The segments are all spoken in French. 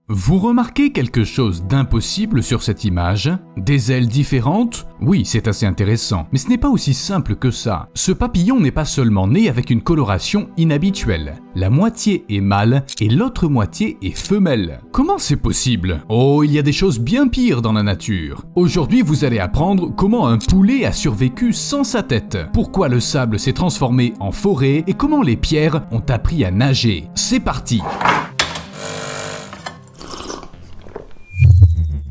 Vous remarquez quelque chose d'impossible sur cette image? Des ailes différentes? Oui, c'est assez intéressant, mais ce n'est pas aussi simple que ça. Ce papillon n'est pas seulement né avec une coloration inhabituelle. La moitié est mâle et l'autre moitié est femelle. Comment c'est possible? Oh, il y a des choses bien pires dans la nature. Aujourd'hui, vous allez apprendre comment un poulet a survécu sans sa tête, pourquoi le sable s'est transformé en forêt et comment les pierres ont appris à nager. C'est parti!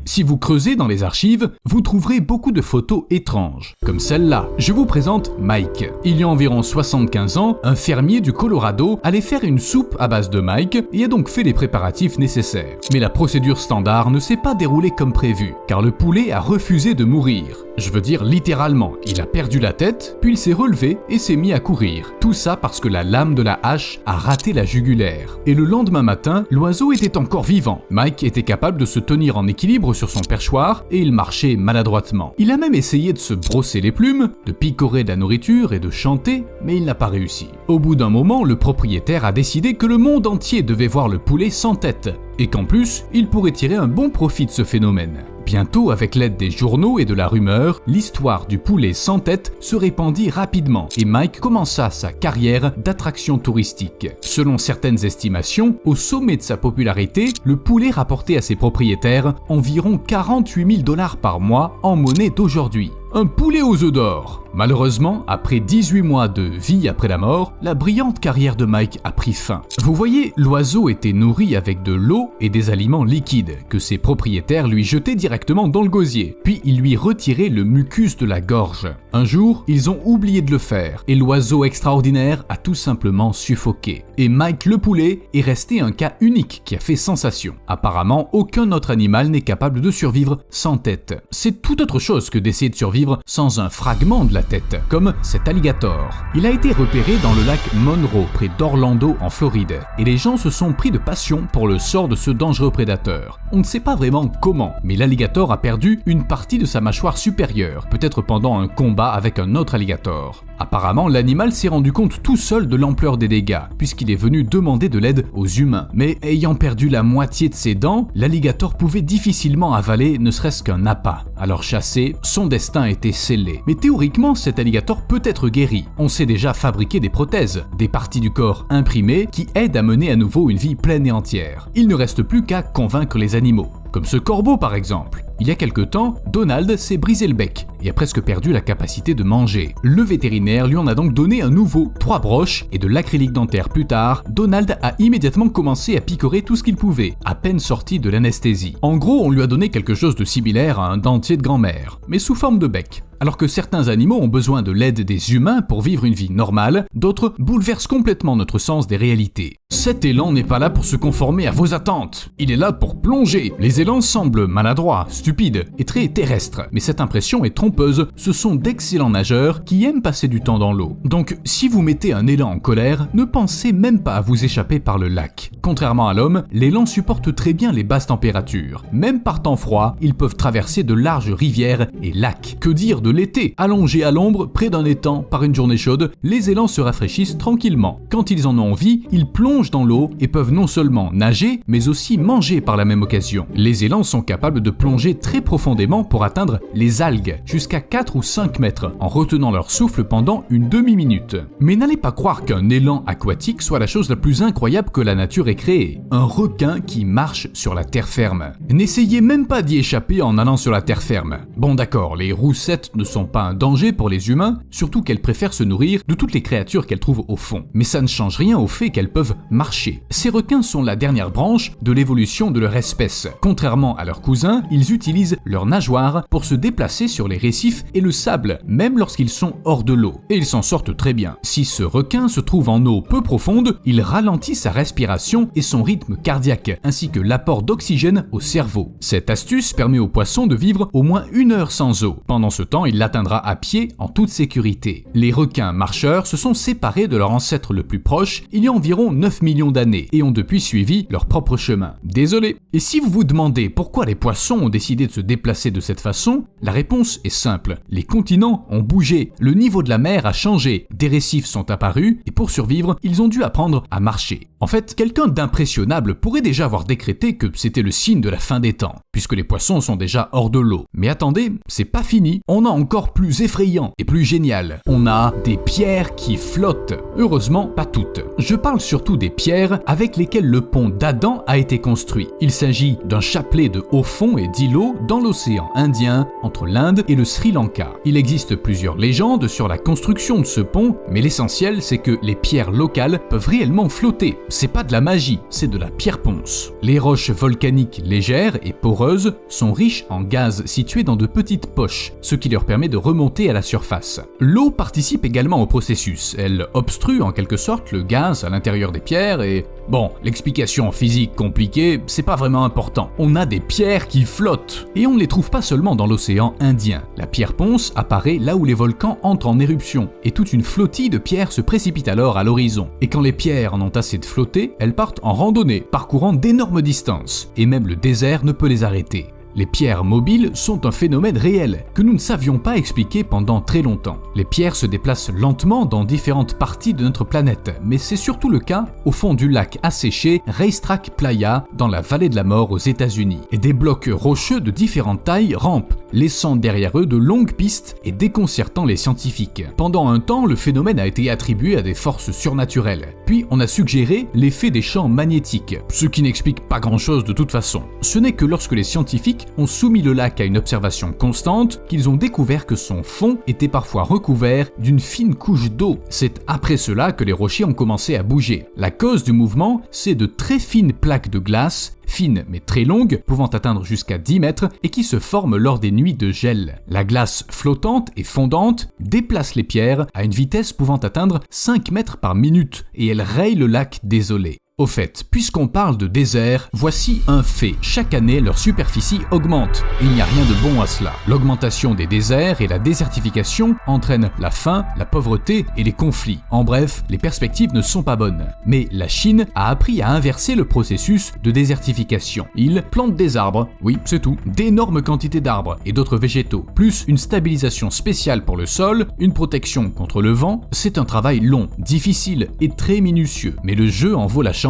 Si vous creusez dans les archives, vous trouverez beaucoup de photos étranges, comme celle-là. Je vous présente Mike. Il y a environ 75 ans, un fermier du Colorado allait faire une soupe à base de Mike et a donc fait les préparatifs nécessaires. Mais la procédure standard ne s'est pas déroulée comme prévu, car le poulet a refusé de mourir. Je veux dire littéralement, il a perdu la tête, puis il s'est relevé et s'est mis à courir. Tout ça parce que la lame de la hache a raté la jugulaire. Et le lendemain matin, l'oiseau était encore vivant. Mike était capable de se tenir en équilibre sur son perchoir et il marchait maladroitement. Il a même essayé de se brosser les plumes, de picorer de la nourriture et de chanter, mais il n'a pas réussi. Au bout d'un moment, le propriétaire a décidé que le monde entier devait voir le poulet sans tête, et qu'en plus, il pourrait tirer un bon profit de ce phénomène. Bientôt, avec l'aide des journaux et de la rumeur, l'histoire du poulet sans tête se répandit rapidement et Mike commença sa carrière d'attraction touristique. Selon certaines estimations, au sommet de sa popularité, le poulet rapportait à ses propriétaires environ 48 000 $ par mois en monnaie d'aujourd'hui. Un poulet aux œufs d'or. Malheureusement, après 18 mois de vie après la mort, la brillante carrière de Mike a pris fin. Vous voyez, l'oiseau était nourri avec de l'eau et des aliments liquides que ses propriétaires lui jetaient directement dans le gosier, puis ils lui retiraient le mucus de la gorge. Un jour, ils ont oublié de le faire et l'oiseau extraordinaire a tout simplement suffoqué. Et Mike le poulet est resté un cas unique qui a fait sensation. Apparemment, aucun autre animal n'est capable de survivre sans tête. C'est tout autre chose que d'essayer de survivre sans un fragment de la tête, comme cet alligator. Il a été repéré dans le lac Monroe, près d'Orlando en Floride, et les gens se sont pris de passion pour le sort de ce dangereux prédateur. On ne sait pas vraiment comment, mais l'alligator a perdu une partie de sa mâchoire supérieure, peut-être pendant un combat avec un autre alligator. Apparemment, l'animal s'est rendu compte tout seul de l'ampleur des dégâts, puisqu'il est venu demander de l'aide aux humains. Mais ayant perdu la moitié de ses dents, l'alligator pouvait difficilement avaler ne serait-ce qu'un appât. Alors chassé, son destin était scellé. Mais théoriquement, cet alligator peut être guéri. On sait déjà fabriquer des prothèses, des parties du corps imprimées qui aident à mener à nouveau une vie pleine et entière. Il ne reste plus qu'à convaincre les animaux. Comme ce corbeau par exemple. Il y a quelque temps, Donald s'est brisé le bec et a presque perdu la capacité de manger. Le vétérinaire lui en a donc donné un nouveau, 3 broches et de l'acrylique dentaire plus tard. Donald a immédiatement commencé à picorer tout ce qu'il pouvait, à peine sorti de l'anesthésie. En gros, on lui a donné quelque chose de similaire à un dentier de grand-mère, mais sous forme de bec. Alors que certains animaux ont besoin de l'aide des humains pour vivre une vie normale, d'autres bouleversent complètement notre sens des réalités. Cet élan n'est pas là pour se conformer à vos attentes, il est là pour plonger. Les élans semblent maladroits, stupides et très terrestres, mais cette impression est trompeuse, ce sont d'excellents nageurs qui aiment passer du temps dans l'eau. Donc si vous mettez un élan en colère, ne pensez même pas à vous échapper par le lac. Contrairement à l'homme, l'élan supporte très bien les basses températures. Même par temps froid, ils peuvent traverser de larges rivières et lacs. Que dire de l'été? Allongés à l'ombre, près d'un étang, par une journée chaude, les élans se rafraîchissent tranquillement. Quand ils en ont envie, ils plongent dans l'eau et peuvent non seulement nager, mais aussi manger par la même occasion. Les élans sont capables de plonger très profondément pour atteindre les algues, jusqu'à 4 ou 5 mètres, en retenant leur souffle pendant une demi-minute. Mais n'allez pas croire qu'un élan aquatique soit la chose la plus incroyable que la nature ait créée. Un requin qui marche sur la terre ferme. N'essayez même pas d'y échapper en allant sur la terre ferme. Bon d'accord, les roussettes ne sont pas un danger pour les humains, surtout qu'elles préfèrent se nourrir de toutes les créatures qu'elles trouvent au fond. Mais ça ne change rien au fait qu'elles peuvent marcher. Ces requins sont la dernière branche de l'évolution de leur espèce. Contrairement à leurs cousins, ils utilisent leurs nageoires pour se déplacer sur les récifs et le sable, même lorsqu'ils sont hors de l'eau. Et ils s'en sortent très bien. Si ce requin se trouve en eau peu profonde, il ralentit sa respiration et son rythme cardiaque, ainsi que l'apport d'oxygène au cerveau. Cette astuce permet aux poissons de vivre au moins 1 heure sans eau. Pendant ce temps, il l'atteindra à pied en toute sécurité. Les requins marcheurs se sont séparés de leur ancêtre le plus proche il y a environ 9 millions d'années et ont depuis suivi leur propre chemin. Désolé. Et si vous vous demandez pourquoi les poissons ont décidé de se déplacer de cette façon, la réponse est simple. Les continents ont bougé, le niveau de la mer a changé, des récifs sont apparus et pour survivre, ils ont dû apprendre à marcher. En fait, quelqu'un d'impressionnable pourrait déjà avoir décrété que c'était le signe de la fin des temps, puisque les poissons sont déjà hors de l'eau. Mais attendez, c'est pas fini. On a encore plus effrayant et plus génial. On a des pierres qui flottent. Heureusement, pas toutes. Je parle surtout des pierres avec lesquelles le pont d'Adam a été construit. Il s'agit d'un chapelet de haut fond et d'îlots dans l'océan Indien, entre l'Inde et le Sri Lanka. Il existe plusieurs légendes sur la construction de ce pont, mais l'essentiel c'est que les pierres locales peuvent réellement flotter. C'est pas de la magie, c'est de la pierre ponce. Les roches volcaniques légères et poreuses sont riches en gaz situés dans de petites poches, ce qui leur permet de remonter à la surface. L'eau participe également au processus. Elle obstrue en quelque sorte le gaz à l'intérieur des pierres et... Bon, l'explication physique compliquée, c'est pas vraiment important. On a des pierres qui flottent. Et on ne les trouve pas seulement dans l'océan Indien. La pierre ponce apparaît là où les volcans entrent en éruption, et toute une flottille de pierres se précipite alors à l'horizon. Et quand les pierres en ont assez de flotter, elles partent en randonnée, parcourant d'énormes distances. Et même le désert ne peut les arrêter. Les pierres mobiles sont un phénomène réel que nous ne savions pas expliquer pendant très longtemps. Les pierres se déplacent lentement dans différentes parties de notre planète, mais c'est surtout le cas au fond du lac asséché Racetrack Playa dans la vallée de la mort aux États-Unis. Et des blocs rocheux de différentes tailles rampent, laissant derrière eux de longues pistes et déconcertant les scientifiques. Pendant un temps, le phénomène a été attribué à des forces surnaturelles. Puis on a suggéré l'effet des champs magnétiques, ce qui n'explique pas grand-chose de toute façon. Ce n'est que lorsque les scientifiques ont soumis le lac à une observation constante qu'ils ont découvert que son fond était parfois recouvert d'une fine couche d'eau. C'est après cela que les rochers ont commencé à bouger. La cause du mouvement, c'est de très fines plaques de glace, fines mais très longues, pouvant atteindre jusqu'à 10 mètres et qui se forment lors des nuits de gel. La glace flottante et fondante déplace les pierres à une vitesse pouvant atteindre 5 mètres par minute et elle raye le lac désolé. Au fait, puisqu'on parle de désert, voici un fait. Chaque année, leur superficie augmente. Et il n'y a rien de bon à cela. L'augmentation des déserts et la désertification entraînent la faim, la pauvreté et les conflits. En bref, les perspectives ne sont pas bonnes. Mais la Chine a appris à inverser le processus de désertification. Ils plantent des arbres, oui, c'est tout, d'énormes quantités d'arbres et d'autres végétaux, plus une stabilisation spéciale pour le sol, une protection contre le vent. C'est un travail long, difficile et très minutieux, mais le jeu en vaut la chandelle.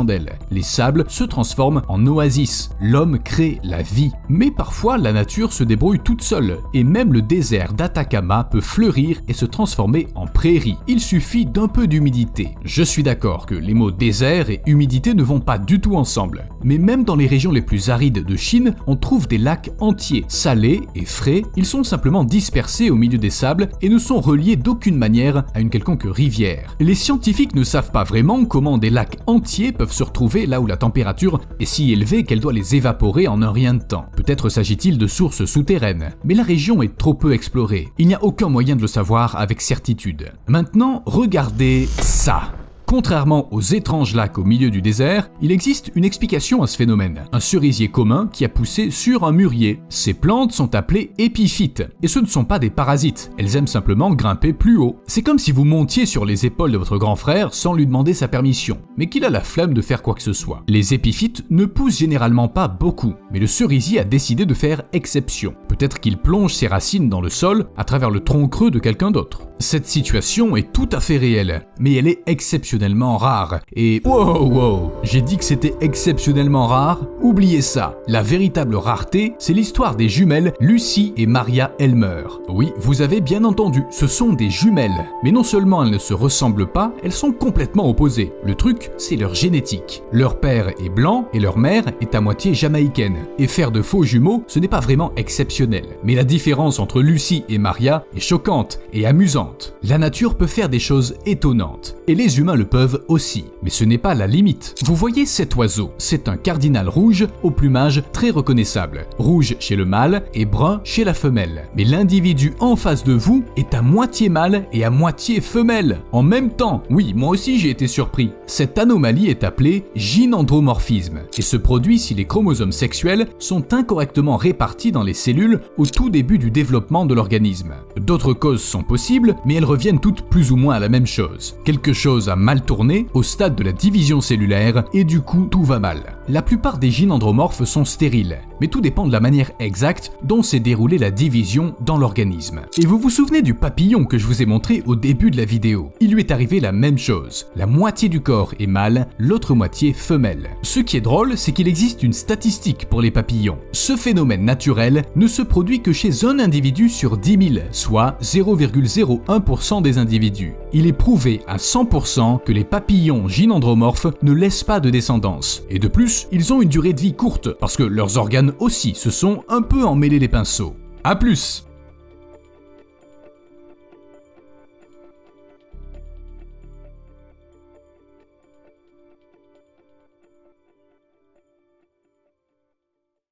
Les sables se transforment en oasis. L'homme crée la vie. Mais parfois, la nature se débrouille toute seule. Et même le désert d'Atacama peut fleurir et se transformer en prairie. Il suffit d'un peu d'humidité. Je suis d'accord que les mots désert et humidité ne vont pas du tout ensemble. Mais même dans les régions les plus arides de Chine, on trouve des lacs entiers, salés et frais. Ils sont simplement dispersés au milieu des sables et ne sont reliés d'aucune manière à une quelconque rivière. Les scientifiques ne savent pas vraiment comment des lacs entiers peuvent se retrouver là où la température est si élevée qu'elle doit les évaporer en un rien de temps. Peut-être s'agit-il de sources souterraines, mais la région est trop peu explorée. Il n'y a aucun moyen de le savoir avec certitude. Maintenant, regardez ça. Contrairement aux étranges lacs au milieu du désert, il existe une explication à ce phénomène. Un cerisier commun qui a poussé sur un mûrier. Ces plantes sont appelées épiphytes, et ce ne sont pas des parasites, elles aiment simplement grimper plus haut. C'est comme si vous montiez sur les épaules de votre grand frère sans lui demander sa permission, mais qu'il a la flemme de faire quoi que ce soit. Les épiphytes ne poussent généralement pas beaucoup, mais le cerisier a décidé de faire exception. Peut-être qu'il plonge ses racines dans le sol à travers le tronc creux de quelqu'un d'autre. Cette situation est tout à fait réelle, mais elle est exceptionnellement rare. Et wow, j'ai dit que c'était exceptionnellement rare? Oubliez ça. La véritable rareté, c'est l'histoire des jumelles Lucy et Maria Elmer. Oui, vous avez bien entendu, ce sont des jumelles. Mais non seulement elles ne se ressemblent pas, elles sont complètement opposées. Le truc, c'est leur génétique. Leur père est blanc et leur mère est à moitié jamaïcaine. Et faire de faux jumeaux, ce n'est pas vraiment exceptionnel. Mais la différence entre Lucy et Maria est choquante et amusante. La nature peut faire des choses étonnantes, et les humains le peuvent aussi. Mais ce n'est pas la limite. Vous voyez cet oiseau? C'est un cardinal rouge au plumage très reconnaissable. Rouge chez le mâle et brun chez la femelle. Mais l'individu en face de vous est à moitié mâle et à moitié femelle. En même temps, oui, moi aussi j'ai été surpris. Cette anomalie est appelée gynandromorphisme, et se produit si les chromosomes sexuels sont incorrectement répartis dans les cellules au tout début du développement de l'organisme. D'autres causes sont possibles, mais elles reviennent toutes plus ou moins à la même chose. Quelque chose a mal tourné au stade de la division cellulaire et du coup tout va mal. La plupart des gynandromorphes sont stériles, mais tout dépend de la manière exacte dont s'est déroulée la division dans l'organisme. Et vous vous souvenez du papillon que je vous ai montré au début de la vidéo? Il lui est arrivé la même chose. La moitié du corps est mâle, l'autre moitié femelle. Ce qui est drôle, c'est qu'il existe une statistique pour les papillons. Ce phénomène naturel ne se produit que chez un individu sur 10 000, soit 0,01% des individus. Il est prouvé à 100% que les papillons gynandromorphes ne laissent pas de descendance. Et de plus, ils ont une durée de vie courte, parce que leurs organes aussi se sont un peu emmêlés les pinceaux. A plus!